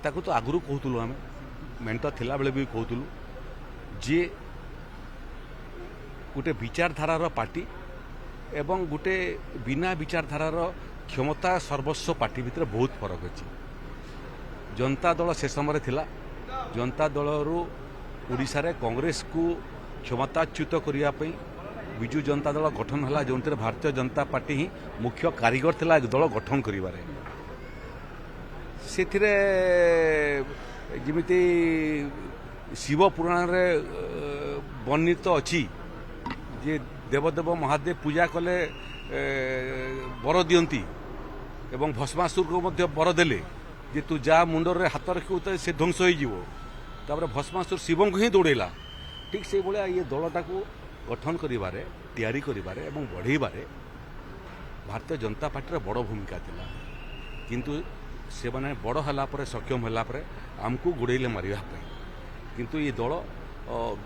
ताको तो आगु कहूँ आम मेन्ट थिला बेले भी कहूँ जे गोटे विचारधारार पार्टी एवं गोटे बिना विचारधारार क्षमता सर्वस्व पार्टी भितर बहुत फरक अच्छी। जनता दल से समय थिला जनता दलरू ओडिशा रे कांग्रेस को क्षमताच्युत करने विजु जनता दल गठन है जो भारतीय जनता पार्टी ही मुख्य कारीगर थिला दल गठन करिवारे से जिमिति शिव पुराण रे वर्णित अच्छी जे देवदेव महादेव पूजा कले बर दियंती एवं भस्मासुर को मध्य बर देले जे तू जा मुंडर रे हाथ रखिबू तो से ध्वंस हो भस्मासुर शिव को ही दौड़ेला। ठीक से भाया ये दलटा को गठन करिबारे तैयारी करिबारे एवं बढ़ेबारे भारतीय जनता पार्टी बड़ भूमिका थिला किंतु से माने बड़ हला पर सक्षम हला पर आमको गोड़ेले मारिबा किंतु ये दल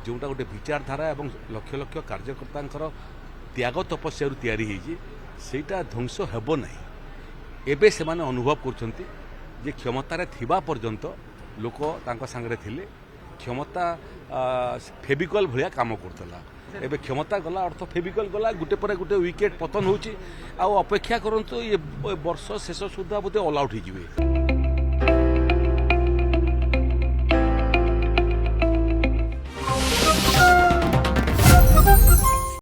जोटा गोटे विचारधारा एवं लक्ष लक्ष कार्यकर्ता त्याग तपस्या तैयारी होईटा ध्वंस हेब नहीं। एबे से माने अनुभव करछंती जे क्षमतार थिबा पर्यंत लोक तांका सांगरे थिले क्षमता फेबिकल भलिया काम करतला एबे क्षमता गला अर्थ फेबिकल गला गुटे पर गुटे विकेट पतन होची आ अपेक्षा करंतु ये वर्ष शेष सुधा बोते ऑल आउट हो